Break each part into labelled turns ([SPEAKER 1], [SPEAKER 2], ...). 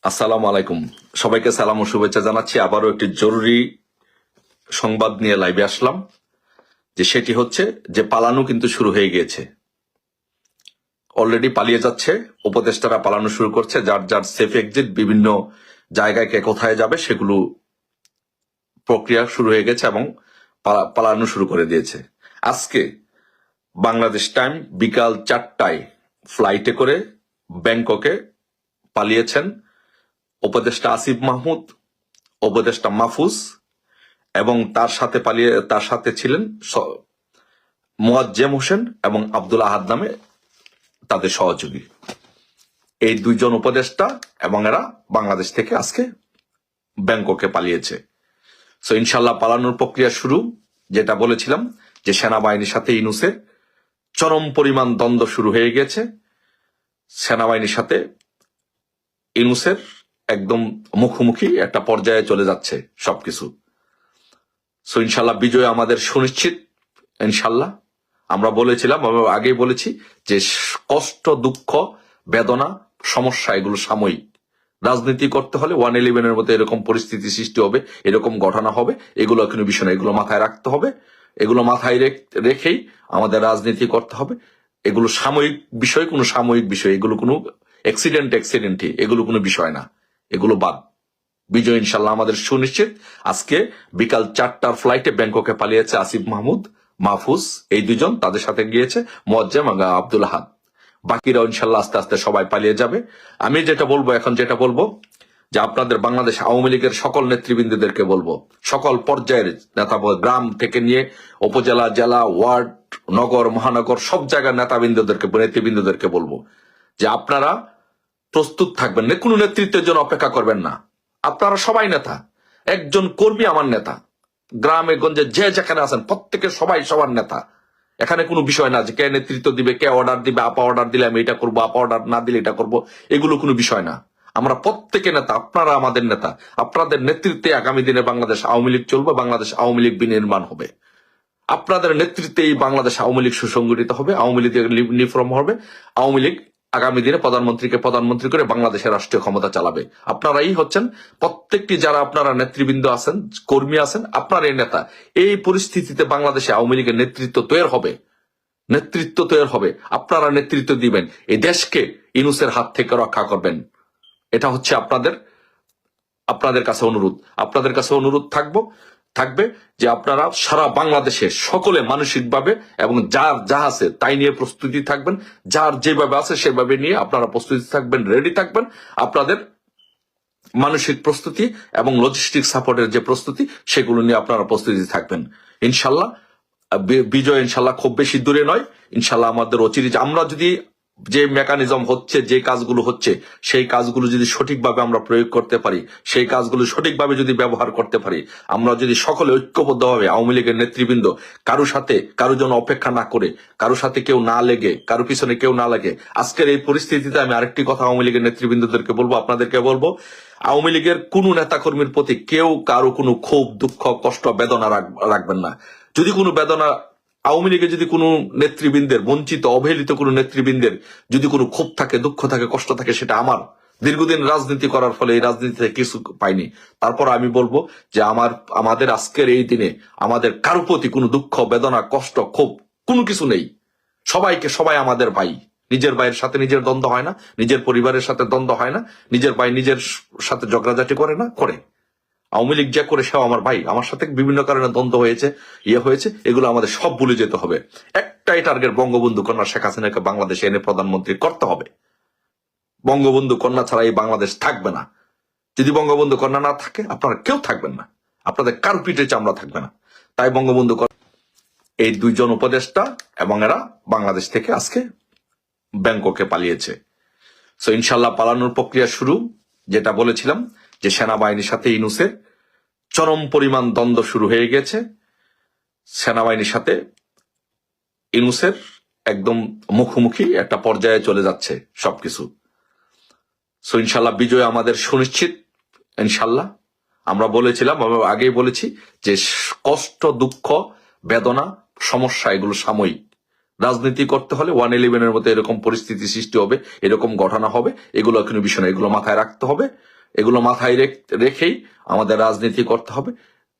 [SPEAKER 1] আসসালামু আলাইকুম। সবাইকে সালাম ও শুভেচ্ছা জানাচ্ছি। আবারও একটি জরুরি সংবাদ নিয়ে লাইভে আসলাম, যে সেটি হচ্ছে যে পালানো কিন্তু শুরু হয়ে গিয়েছে। অলরেডি পালিয়ে যাচ্ছে, উপদেষ্টারা পালানো শুরু করছে। যার যার সেফ এক্সিট, বিভিন্ন জায়গায় কে কোথায় যাবে সেগুলো প্রক্রিয়া শুরু হয়ে গেছে এবং পালানো শুরু করে দিয়েছে। আজকে বাংলাদেশ টাইম বিকাল 4টায় ফ্লাইটে করে ব্যাংককে পালিয়েছেন উপদেষ্টা আসিফ মাহমুদ, উপদেষ্টা মাহফুজ, এবং তার সাথে ছিলেন মোয়াজ্জেম হোসেন এবং আব্দুল আহাদ নামে তাদের সহযোগী। এই দুইজন উপদেষ্টা এবং এরা বাংলাদেশ থেকে আজকে ব্যাংককে পালিয়েছে। সো ইনশাল্লাহ পালানোর প্রক্রিয়া শুরু। যেটা বলেছিলাম যে সেনাবাহিনীর সাথে ইনুসের চরম পরিমাণ দ্বন্দ্ব শুরু হয়ে গেছে। সেনাবাহিনীর সাথে ইনুসের একদম মুখোমুখি একটা পর্যায়ে চলে যাচ্ছে সবকিছু। সো ইনশাল্লাহ বিজয় আমাদের সুনিশ্চিত। ইনশাল্লাহ আমরা বলেছিলাম, আগেই বলেছি যে কষ্ট, দুঃখ, বেদনা, সমস্যা এগুলো সাময়িক। রাজনীতি করতে হলে 111-এর মতো এরকম পরিস্থিতি সৃষ্টি হবে, এরকম ঘটনা হবে, এগুলো কোনো বিষয় না। এগুলো মাথায় রাখতে হবে, এগুলো মাথায় রেখেই আমাদের রাজনীতি করতে হবে। এগুলো সাময়িক বিষয়, কোনো সাময়িক বিষয়, এগুলো কোনো অ্যাক্সিডেন্টই, এগুলো কোনো বিষয় না, এগুলো বাদ। বিজয় ইনশাল্লাহ আমাদের সুনিশ্চিত। আজকে বিকাল 4টার ফ্লাইটে ব্যাংককে পালিয়েছে আসিফ মাহমুদ, মাহফুজ, এই দুজন। তাদের সাথে গিয়েছে মোয়াজ্জেম এবং আব্দুল আহাদ। বাকিরাও ইনশাল্লাহ আস্তে আস্তে সবাই পালিয়ে যাবে। আমি যেটা বলবো যে আপনাদের বাংলাদেশ আওয়ামী লীগের সকল নেতৃবৃন্দদেরকে বলবো, সকল পর্যায়ের নেতা, গ্রাম থেকে নিয়ে উপজেলা, জেলা, ওয়ার্ড, নগর, মহানগর, সব জায়গার নেতৃবৃন্দদেরকে বলবো যে আপনারা প্রস্তুত থাকবেন, কোনো নেতৃত্বের জন্য অপেক্ষা করবেন না। আপনারা সবাই নেতা, একজন কর্মী আমার নেতা। গ্রামে গঞ্জে যে যেখানে আছেন প্রত্যেকে সবাই সবার নেতা। এখানে কোনো বিষয় না যে কে নেতৃত্ব দিবে, কে অর্ডার দিবে, আপা অর্ডার দিলে আমি এটা করবো, আপা অর্ডার না দিলে এটা করবো, এগুলো কোনো বিষয় না। আমরা প্রত্যেকে নেতা, আপনারা আমাদের নেতা। আপনাদের নেতৃত্বে আগামী দিনে বাংলাদেশ আওয়ামী লীগ চলবে, বাংলাদেশ আওয়ামী লীগ বিনির্মাণ হবে। আপনাদের নেতৃত্বে এই বাংলাদেশ আওয়ামী লীগ সুসংগঠিত হবে, আওয়ামী লীগ নিফর্ম হবে। আওয়ামী লীগ আগামী দিনে প্রধানমন্ত্রী করে বাংলাদেশের রাষ্ট্রীয় ক্ষমতা চালাবে। আপনারাই হচ্ছেন প্রত্যেকটি, যারা আপনারা নেতৃবৃন্দ আছেন, কর্মী আছেন, আপনার এই নেতা। এই পরিস্থিতিতে বাংলাদেশে আওয়ামী লীগের নেতৃত্ব তৈরি হবে। আপনারা নেতৃত্ব দিবেন, এই দেশকে ইনুসের হাত থেকে রক্ষা করবেন। এটা হচ্ছে আপনাদের কাছে অনুরোধ থাকবে যে আপনারা সারা বাংলাদেশে সকলে মানসিকভাবে এবং যার যা আছে তাই নিয়ে প্রস্তুতি থাকবেন। যার যেভাবে আছে সেভাবে নিয়ে আপনারা প্রস্তুতি থাকবেন, রেডি থাকবেন। আপনাদের মানসিক প্রস্তুতি এবং লজিস্টিক সাপোর্টের যে প্রস্তুতি, সেগুলো নিয়ে আপনারা প্রস্তুতি থাকবেন। ইনশাল্লাহ বিজয় ইনশাল্লাহ খুব বেশি দূরে নয়। ইনশাল্লাহ আমাদের অচিরে, আমরা যদি যে মেকানিজম হচ্ছে, যে কাজগুলো হচ্ছে, সেই কাজগুলো যদি সঠিকভাবে আমরা প্রয়োগ করতে পারি, সেই কাজগুলো সঠিকভাবে যদি ব্যবহার করতে পারি, আমরা যদি সকলে ঐক্যবদ্ধভাবে আওয়ামী লীগের নেতৃবৃন্দ কারো জন্য অপেক্ষা না করে, কারো সাথে কেউ না লেগে, কারো পিছনে কেউ না লাগে। আজকের এই পরিস্থিতিতে আমি আরেকটি কথা আওয়ামী লীগের নেতৃবৃন্দদেরকে বলবো, আপনাদেরকে বলবো, আওয়ামী লীগের কোন নেতাকর্মীর প্রতি কেউ কারো কোনো ক্ষোভ, দুঃখ, কষ্ট, বেদনা রাখবেন না। যদি কোনো বেদনা, আওয়ামী লীগের যদি কোনো নেতৃবৃন্দের, বঞ্চিত অবহেলিত কোনো নেতৃবৃন্দের যদি কোনো ক্ষোভ থাকে, দুঃখ থাকে, কষ্ট থাকে, সেটা আমার। দীর্ঘদিন রাজনীতি করার ফলে এই রাজনীতিতে কিছু পাইনি। তারপর আমি বলবো যে আমাদের আজকের এই দিনে আমাদের কারো প্রতি কোনো দুঃখ, বেদনা, কষ্ট, ক্ষোভ কোনো কিছু নেই। সবাই আমাদের ভাই। নিজের ভাইয়ের সাথে নিজের দ্বন্দ্ব হয় না, নিজের পরিবারের সাথে দ্বন্দ্ব হয় না, নিজের ভাই নিজের সাথে ঝগড়াঝাটি করে না, করে। আওয়ামী লীগ যা করে সেও আমার ভাই। আমার সাথে বিভিন্ন কারণে দ্বন্দ্ব হয়েছে, এগুলো আমাদের সব ভুলে যেতে হবে। একটাই টার্গেট, বঙ্গবন্ধু কন্যা শেখ হাসিনাকে বাংলাদেশে এনে প্রধানমন্ত্রী করতে হবে। বঙ্গবন্ধু কন্যা ছাড়া এই বাংলাদেশ থাকবে না। যদি বঙ্গবন্ধু কন্যা না থাকে, আপনারা কেউ থাকবেন না, আপনাদের কারো পিঠে চামড়া থাকবে না। তাই বঙ্গবন্ধু এই দুইজন উপদেষ্টা এবং এরা বাংলাদেশ থেকে আজকে ব্যাংককে পালিয়েছে। সো ইনশাল্লাহ পালানোর প্রক্রিয়া শুরু। যেটা বলেছিলাম যে সেনাবাহিনীর সাথে ইনুসের চরম পরিমাণ দ্বন্দ্ব শুরু হয়ে গেছে। সেনাবাহিনীর সাথে ইনুসের একদম মুখোমুখি একটা পর্যায়ে চলে যাচ্ছে সবকিছু। সো ইনশাল্লাহ বিজয় আমাদের সুনিশ্চিত। ইনশাল্লাহ আমরা বলেছিলাম, আগেই বলেছি যে কষ্ট, দুঃখ, বেদনা, সমস্যা এগুলো সাময়িক। রাজনীতি করতে হলে 111-এর মতো এরকম পরিস্থিতি সৃষ্টি হবে, এরকম ঘটনা হবে, এগুলো কোনো বিষয় না। এগুলো মাথায় রাখতে হবে, এগুলো মাথায় রেখেই আমাদের রাজনীতি করতে হবে।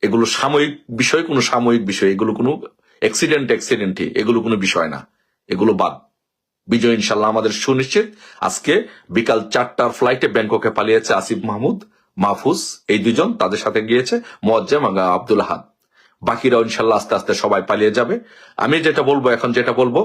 [SPEAKER 1] এগুলো সাময়িক বিষয়, কোনো সাময়িক বিষয়, এগুলো কোনো অ্যাক্সিডেন্টই, এগুলো কোনো বিষয় না, এগুলো বাদ। বিজয় ইনশাল্লাহ আমাদের সুনিশ্চিত। আজকে বিকাল 4টার ফ্লাইটে ব্যাংককে পালিয়েছে আসিফ মাহমুদ, মাহফুজ, এই দুজন, তাদের সাথে গিয়েছে মোয়াজ্জেম আব্দুল আহাদ। বাকিরাও ইনশাল্লাহ আস্তে আস্তে সবাই পালিয়ে যাবে। আমি যেটা বলবো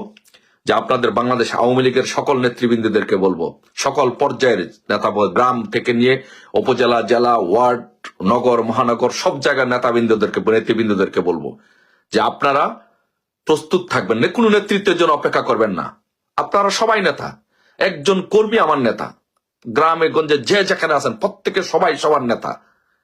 [SPEAKER 1] যে আপনাদের বাংলাদেশ আওয়ামী লীগের সকল নেতৃবৃন্দদেরকে বলবো, সকল পর্যায়ের নেতা, গ্রাম থেকে নিয়ে উপজেলা, জেলা, ওয়ার্ড, নগর, মহানগর, সব জায়গার নেতৃবৃন্দদেরকে বলবো যে আপনারা প্রস্তুত থাকবেন, কোনো নেতৃত্বের জন্য অপেক্ষা করবেন না। আপনারা সবাই নেতা, একজন কর্মী আমার নেতা, গ্রামে গঞ্জে যে যেখানে আছেন প্রত্যেকে সবাই সবার নেতা।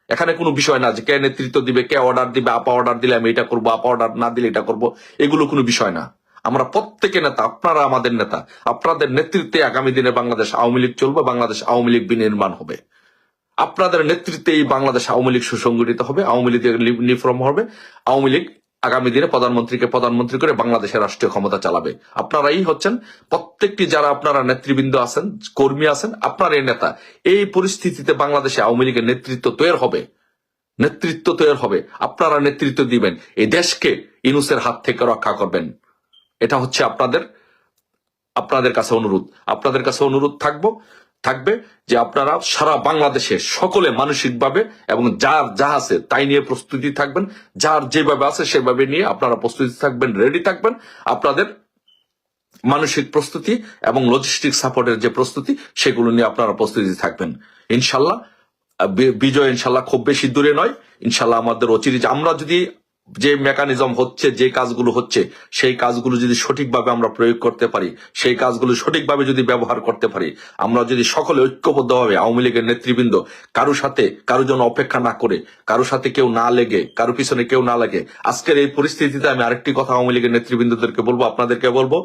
[SPEAKER 1] এখানে কোনো বিষয় না যে কে নেতৃত্ব দিবে, কে অর্ডার দিবে, আপা অর্ডার দিলে আমি এটা করবো, আপা অর্ডার না দিলে এটা করবো, এগুলো কোনো বিষয় না। আমরা প্রত্যেকে নেতা, আপনারা আমাদের নেতা। আপনাদের নেতৃত্বে আগামী দিনে বাংলাদেশ আওয়ামী লীগ চলবে, বাংলাদেশ আওয়ামী লীগ বিনির্মাণ হবে। আপনাদের নেতৃত্বে এই বাংলাদেশ আওয়ামী লীগ সুসংগঠিত হবে, আওয়ামী লীগ নিফর্ম হবে। আওয়ামী লীগ আগামী দিনে প্রধানমন্ত্রী করে বাংলাদেশের রাষ্ট্রীয় ক্ষমতা চালাবে। আপনারাই হচ্ছেন প্রত্যেকটি, যারা আপনারা নেতৃবৃন্দ আছেন, কর্মী আছেন, আপনার এই নেতা। এই পরিস্থিতিতে বাংলাদেশে আওয়ামী লীগের নেতৃত্ব তৈরি হবে। আপনারা নেতৃত্ব দিবেন, এই দেশকে ইউনূসের হাত থেকে রক্ষা করবেন। এটা হচ্ছে আপনাদের কাছে অনুরোধ থাকবে যে আপনারা সারা বাংলাদেশে সকলে মানসিকভাবে এবং যার যা আছে তাই নিয়ে প্রস্তুতি থাকবেন, যার যেভাবে আছে সেভাবে নিয়ে আপনারা প্রস্তুতি থাকবেন, রেডি থাকবেন। আপনাদের মানসিক প্রস্তুতি এবং লজিস্টিক সাপোর্টের যে প্রস্তুতি, সেগুলো নিয়ে আপনারা প্রস্তুতি থাকবেন। ইনশাল্লাহ বিজয় ইনশাল্লাহ খুব বেশি দূরে নয়। ইনশাল্লাহ আমাদের অচিরে, আমরা যদি যে মেকানিজম হচ্ছে, যে কাজগুলো হচ্ছে, সেই কাজগুলো যদি সঠিকভাবে আমরা প্রয়োগ করতে পারি, সেই কাজগুলো সঠিকভাবে যদি ব্যবহার করতে পারি, আমরা যদি সকলে ঐক্যবদ্ধভাবে আওয়ামী লীগের নেতৃবৃন্দ কারো জন্য অপেক্ষা না করে, কারো সাথে কেউ না লেগে, কারো পিছনে কেউ না লাগে। আজকের এই পরিস্থিতিতে আমি আরেকটি কথা আওয়ামী লীগের নেতৃবৃন্দদেরকে বলবো, আপনাদেরকে বলবো,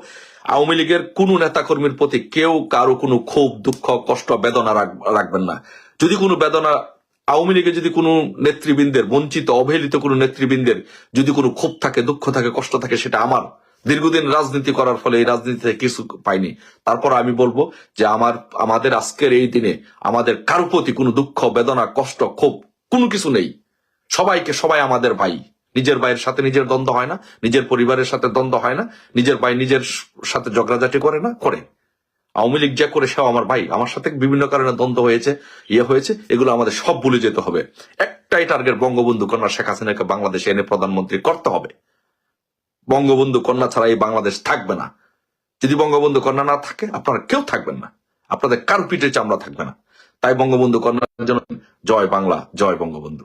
[SPEAKER 1] আওয়ামী লীগের কোনো নেতাকর্মীর প্রতি কেউ কারো কোনো ক্ষোভ, দুঃখ, কষ্ট, বেদনা রাখবেন না। যদি কোনো বেদনা, আওয়ামী লীগের যদি কোনো নেতৃবৃন্দের, বঞ্চিত অবহেলিত কোনো নেতৃবৃন্দের যদি কোনো ক্ষোভ থাকে, দুঃখ থাকে, কষ্ট থাকে, সেটা আমার। দীর্ঘদিন রাজনীতি করার ফলে এই রাজনীতিতে কিছু পাইনি। তারপর আমি বলবো যে আমাদের আজকের এই দিনে আমাদের কারো প্রতি কোনো দুঃখ, বেদনা, কষ্ট, ক্ষোভ কোনো কিছু নেই। সবাই আমাদের ভাই। নিজের ভাইয়ের সাথে নিজের দ্বন্দ্ব হয় না, নিজের পরিবারের সাথে দ্বন্দ্ব হয় না, নিজের ভাই নিজের সাথে ঝগড়াঝাটি করে না, করে। আওয়ামী লীগ যা করে সেও আমার ভাই, আমার সাথে বিভিন্ন কারণে দ্বন্দ্ব হয়েছে, এগুলো আমাদের সব ভুলে যেতে হবে। একটাই টার্গেট, বঙ্গবন্ধু কন্যা শেখ হাসিনাকে বাংলাদেশে এনে প্রধানমন্ত্রী করতে হবে। বঙ্গবন্ধু কন্যা ছাড়া এই বাংলাদেশ থাকবে না। যদি বঙ্গবন্ধু কন্যা না থাকে, আপনারা কেউ থাকবেন না, আপনাদের কারো পিঠে চামড়া থাকবে না। তাই বঙ্গবন্ধু কন্যার জন্য জয় বাংলা, জয় বঙ্গবন্ধু।